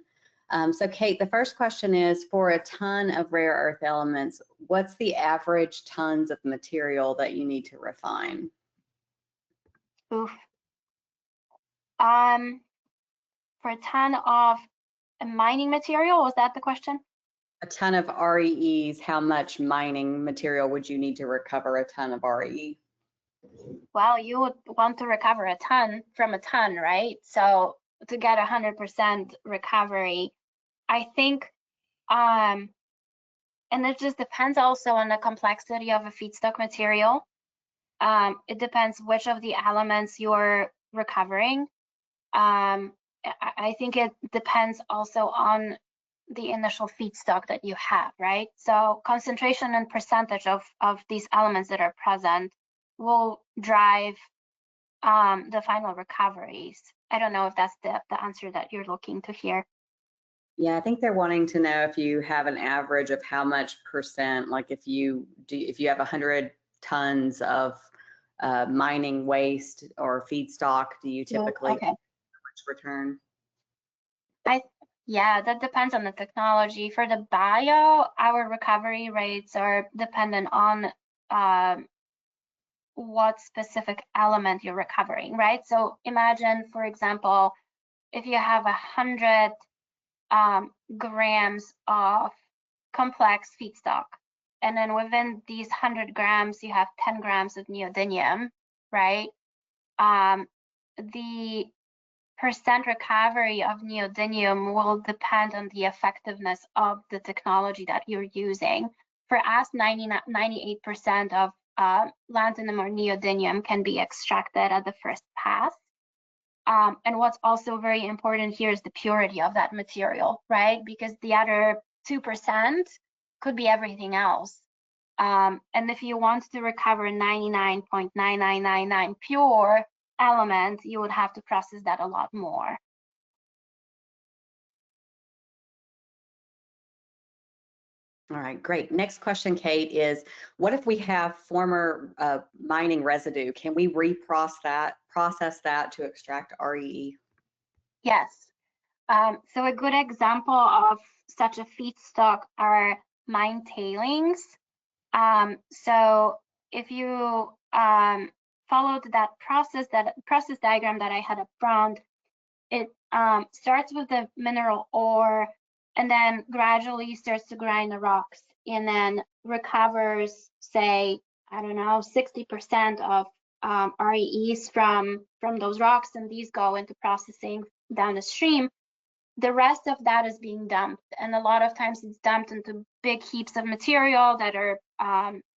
So Kate, the first question is, for a ton of rare earth elements, what's the average tons of material that you need to refine? Oof. For a ton of a mining material, was that the question? A ton of REEs, how much mining material would you need to recover a ton of RE? Well, you would want to recover a ton from a ton, right? So to get 100% recovery, I think, and it just depends also on the complexity of a feedstock material. It depends which of the elements you're recovering. I think it depends also on the initial feedstock that you have, right? So concentration and percentage of these elements that are present will drive the final recoveries. I don't know if that's the answer that you're looking to hear. Yeah, I think they're wanting to know if you have an average of how much percent, like if you have 100 tons of mining waste or feedstock, do you typically Okay. return? Yeah, that depends on the technology. For the bio, our recovery rates are dependent on what specific element you're recovering, right? So imagine, for example, if you have 100 grams of complex feedstock, and then within these 100 grams, you have 10 grams of neodymium, right? The percent recovery of neodymium will depend on the effectiveness of the technology that you're using. For us, 98% of lanthanum or neodymium can be extracted at the first pass. And what's also very important here is the purity of that material, right? Because the other 2% could be everything else. And if you want to recover 99.9999 pure element, you would have to process that a lot more. All right, great. Next question, Kate, is what if we have former mining residue? Can we process that to extract REE? Yes. So a good example of such a feedstock are mine tailings. So if you followed that process diagram that I had up front, it starts with the mineral ore and then gradually starts to grind the rocks and then recovers, say, I don't know, 60% of REEs from those rocks, and these go into processing down the stream. The rest of that is being dumped, and a lot of times it's dumped into big heaps of material that are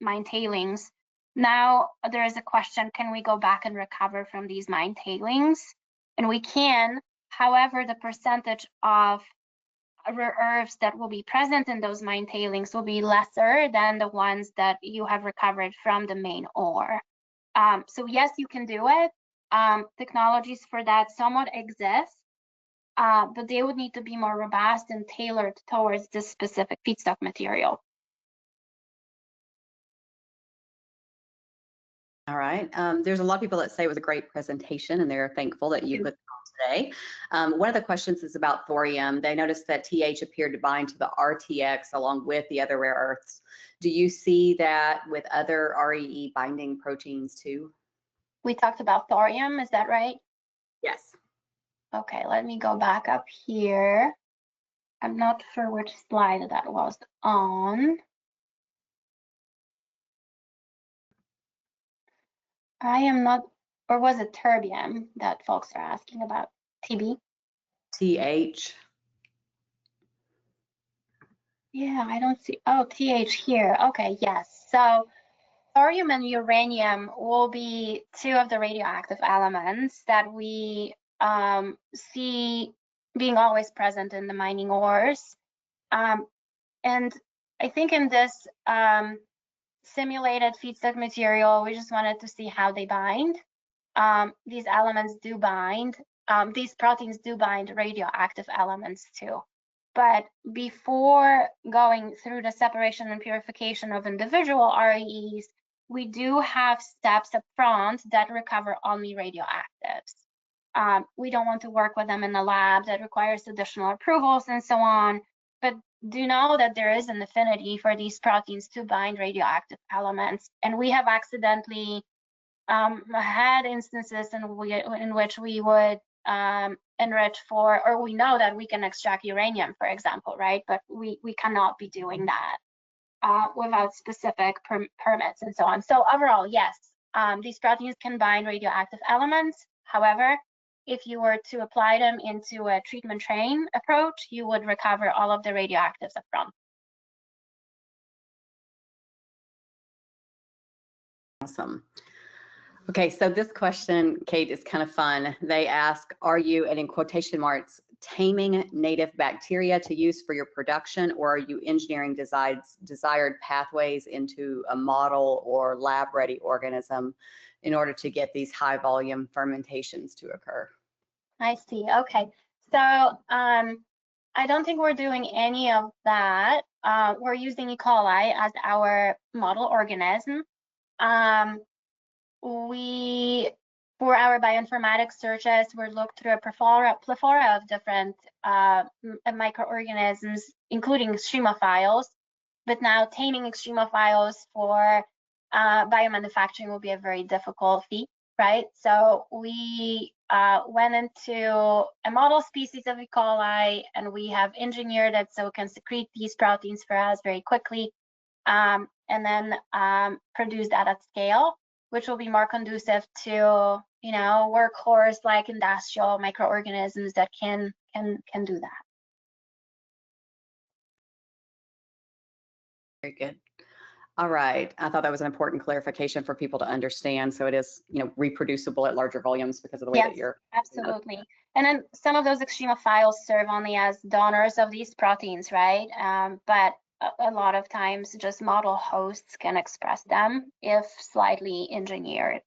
mine tailings. Now there is a question, can we go back and recover from these mine tailings? And we can. However, the percentage of rare earths that will be present in those mine tailings will be lesser than the ones that you have recovered from the main ore. So yes, you can do it. Technologies for that somewhat exist, but they would need to be more robust and tailored towards this specific feedstock material. All right. There's a lot of people that say it was a great presentation and they're thankful that you put it on today. One of the questions is about thorium. They noticed that TH appeared to bind to the RTX along with the other rare earths. Do you see that with other REE binding proteins too? We talked about thorium, is that right? Yes. Okay, let me go back up here. I'm not sure which slide that was on. I am not, or was it terbium that folks are asking about? TB? TH. Yeah, I don't see, oh, TH here. Okay, yes. So thorium and uranium will be two of the radioactive elements that we see being always present in the mining ores. And I think in this simulated feedstock material, we just wanted to see how they bind. These elements do bind, these proteins do bind radioactive elements too. But before going through the separation and purification of individual REEs, we do have steps up front that recover only radioactives. We don't want to work with them in the lab. That requires additional approvals and so on. But do know that there is an affinity for these proteins to bind radioactive elements. And we have accidentally had instances in which we would enrich for, or we know that we can extract uranium, for example, right? But we cannot be doing that without specific permits and so on. So overall, yes, these proteins can bind radioactive elements. However, if you were to apply them into a treatment train approach, you would recover all of the radioactives upfront. Awesome. Okay, so this question, Kate, is kind of fun. They ask, are you, and in quotation marks, taming native bacteria to use for your production, or are you engineering desired pathways into a model or lab-ready organism in order to get these high volume fermentations to occur? I see. Okay. So I don't think we're doing any of that. We're using E. coli as our model organism. For our bioinformatics searches, we looked through a plethora of different microorganisms, including extremophiles. But now taming extremophiles for biomanufacturing will be a very difficult feat, right? So we went into a model species of E. coli, and we have engineered it so it can secrete these proteins for us very quickly, and then produce that at scale, which will be more conducive to, you know, workhorse-like industrial microorganisms that can do that. Very good. All right. I thought that was an important clarification for people to understand. So it is, you know, reproducible at larger volumes because of the way that you're. Absolutely. And then some of those extremophiles serve only as donors of these proteins, right? But a lot of times just model hosts can express them if slightly engineered.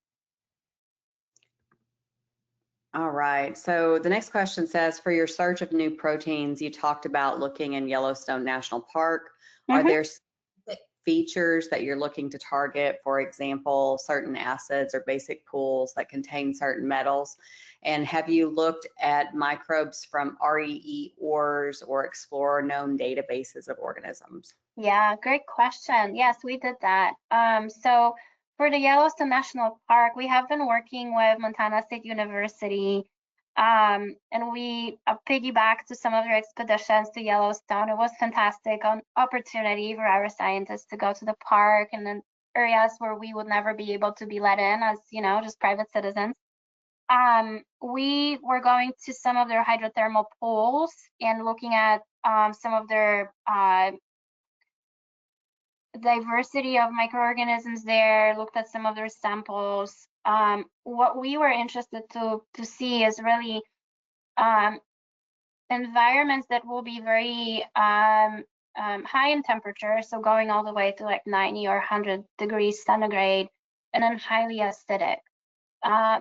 All right. So the next question says, for your search of new proteins, you talked about looking in Yellowstone National Park. Are there specific features that you're looking to target? For example, certain acids or basic pools that contain certain metals? And have you looked at microbes from REE ores or explore known databases of organisms? Yeah, great question. Yes, we did that. So for the Yellowstone National Park, we have been working with Montana State University, and we piggybacked to some of their expeditions to Yellowstone. It was fantastic, an opportunity for our scientists to go to the park and then areas where we would never be able to be let in as, you know, just private citizens. We were going to some of their hydrothermal pools and looking at some of their diversity of microorganisms there, looked at some of their samples. What we were interested to see is really environments that will be very high in temperature, so going all the way to like 90 or 100 degrees centigrade, and then highly acidic.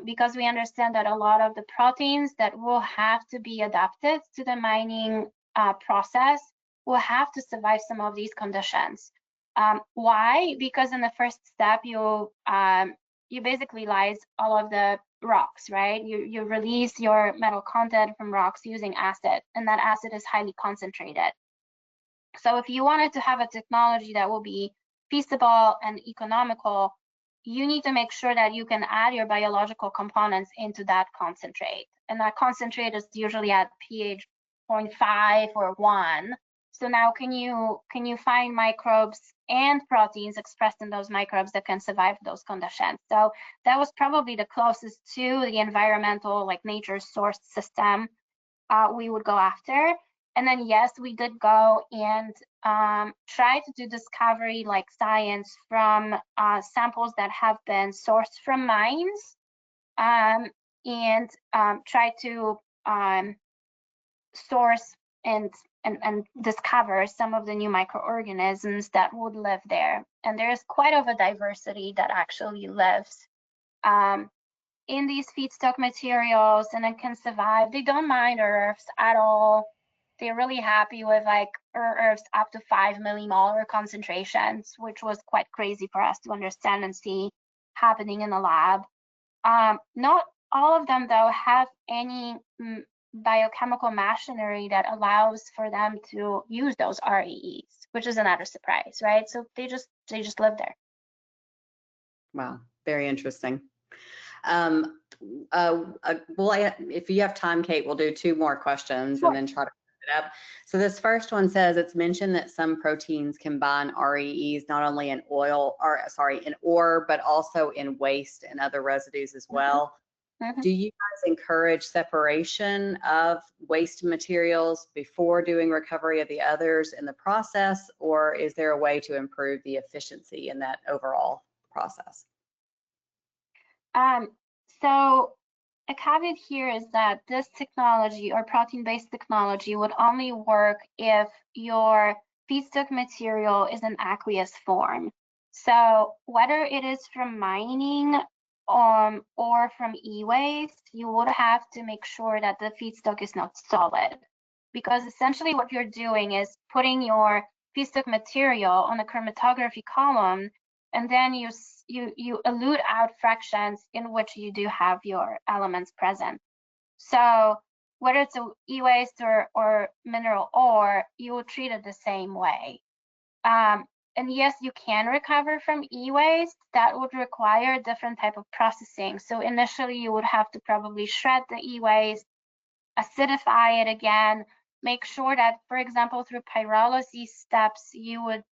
Because we understand that a lot of the proteins that will have to be adapted to the mining process will have to survive some of these conditions. Why? Because in the first step, you basically lyse all of the rocks, right? You release your metal content from rocks using acid, and that acid is highly concentrated. So if you wanted to have a technology that will be feasible and economical, you need to make sure that you can add your biological components into that concentrate. And that concentrate is usually at pH 0.5 or 1. So now can you find microbes and proteins expressed in those microbes that can survive those conditions? So that was probably the closest to the environmental, like nature source system we would go after. And then yes, we did go and try to do discovery like science from samples that have been sourced from mines, and try to source and discover some of the new microorganisms that would live there. And there's quite of a diversity that actually lives in these feedstock materials and it can survive. They don't mind earths at all. They're really happy with like earths up to 5 millimolar concentrations, which was quite crazy for us to understand and see happening in the lab. Not all of them though have any biochemical machinery that allows for them to use those REEs, which is another surprise, right? So they just live there. Wow, very interesting. if you have time, Kate, we'll do 2 more questions Sure. and then try to wrap it up. So this first one says it's mentioned that some proteins combine REEs not only in in ore, but also in waste and other residues as well. Mm-hmm. Do you guys encourage separation of waste materials before doing recovery of the others in the process, or is there a way to improve the efficiency in that overall process? So a caveat here is that this technology or protein-based technology would only work if your feedstock material is in aqueous form. So whether it is from mining or from e-waste, you would have to make sure that the feedstock is not solid, because essentially what you're doing is putting your feedstock material on a chromatography column, and then you elute out fractions in which you do have your elements present. So whether it's a e-waste or mineral ore, you will treat it the same way. And yes, you can recover from e-waste. That would require a different type of processing. So initially you would have to probably shred the e-waste, acidify it again, make sure that, for example, through pyrolysis steps, you would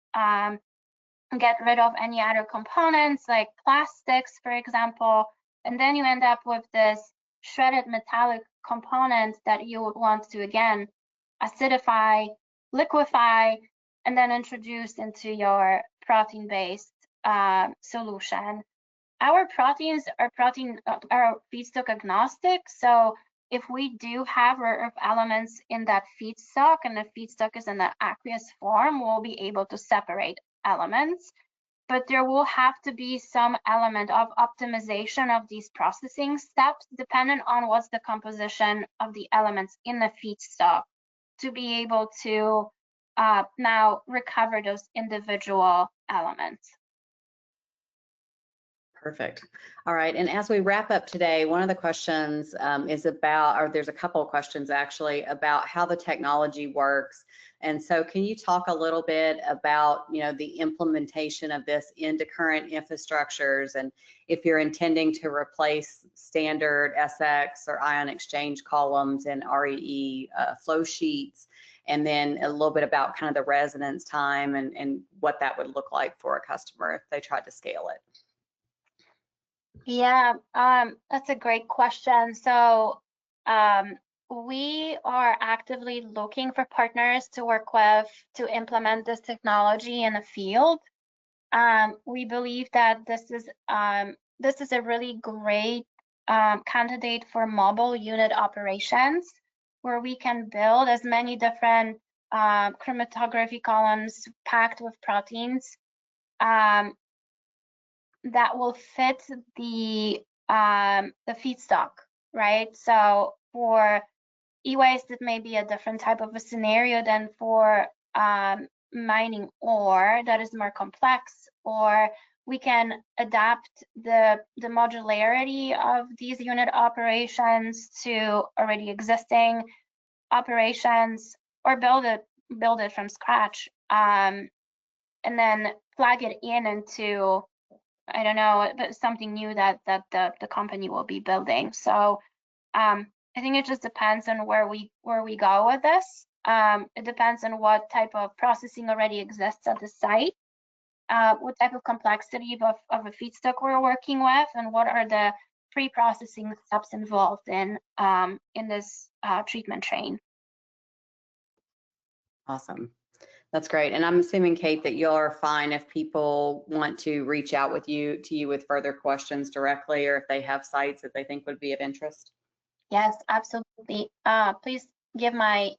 get rid of any other components like plastics, for example, and then you end up with this shredded metallic component that you would want to, again, acidify, liquefy, and then introduce into your protein-based solution. Our proteins are feedstock agnostic, so if we do have rare earth elements in that feedstock and the feedstock is in the aqueous form, we'll be able to separate elements, but there will have to be some element of optimization of these processing steps dependent on what's the composition of the elements in the feedstock to be able to now recover those individual elements. Perfect. All right. And as we wrap up today, one of the questions is about, or there's a couple of questions actually, about how the technology works. And so can you talk a little bit about, the implementation of this into current infrastructures, and if you're intending to replace standard SX or ion exchange columns and REE flow sheets, and then a little bit about kind of the resonance time and what that would look like for a customer if they tried to scale it. Yeah, that's a great question. So we are actively looking for partners to work with to implement this technology in the field. We believe that this is a really great candidate for mobile unit operations, where we can build as many different chromatography columns packed with proteins that will fit the feedstock, right? So for e-waste, it may be a different type of a scenario than for mining ore that is more complex, or we can adapt the modularity of these unit operations to already existing operations, or build it from scratch, and then plug it into, I don't know, something new that the company will be building. So I think it just depends on where we go with this. It depends on what type of processing already exists at the site, what type of complexity of a feedstock we're working with, and what are the pre-processing steps involved in this treatment train. Awesome. That's great. And I'm assuming, Kate, that you're fine if people want to reach out to you with further questions directly, or if they have sites that they think would be of interest. Yes, absolutely. Please give my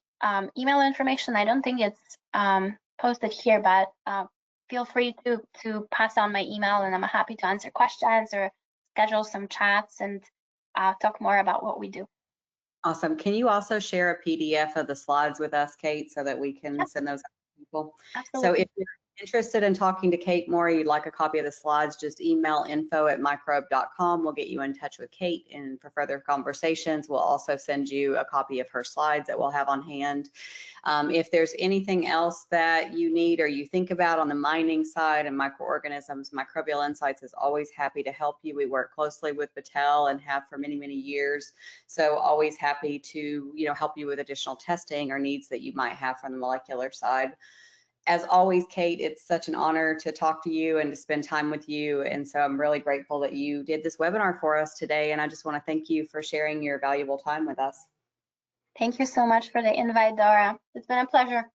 email information. I don't think it's posted here, but feel free to pass on my email, and I'm happy to answer questions or schedule some chats and talk more about what we do. Awesome. Can you also share a PDF of the slides with us, Kate, so that we can send those out to people? Absolutely. So interested in talking to Kate more, you'd like a copy of the slides, just email info@microbe.com. We'll get you in touch with Kate and for further conversations. We'll also send you a copy of her slides that we'll have on hand. If there's anything else that you need or you think about on the mining side and microorganisms, Microbial Insights is always happy to help you. We work closely with Battelle and have for many, many years. So always happy to, help you with additional testing or needs that you might have from the molecular side. As always, Kate, it's such an honor to talk to you and to spend time with you. And so I'm really grateful that you did this webinar for us today. And I just want to thank you for sharing your valuable time with us. Thank you so much for the invite, Dora. It's been a pleasure.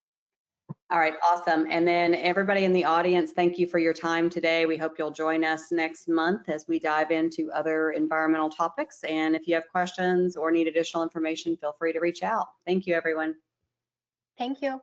All right, awesome. And then everybody in the audience, thank you for your time today. We hope you'll join us next month as we dive into other environmental topics. And if you have questions or need additional information, feel free to reach out. Thank you, everyone. Thank you.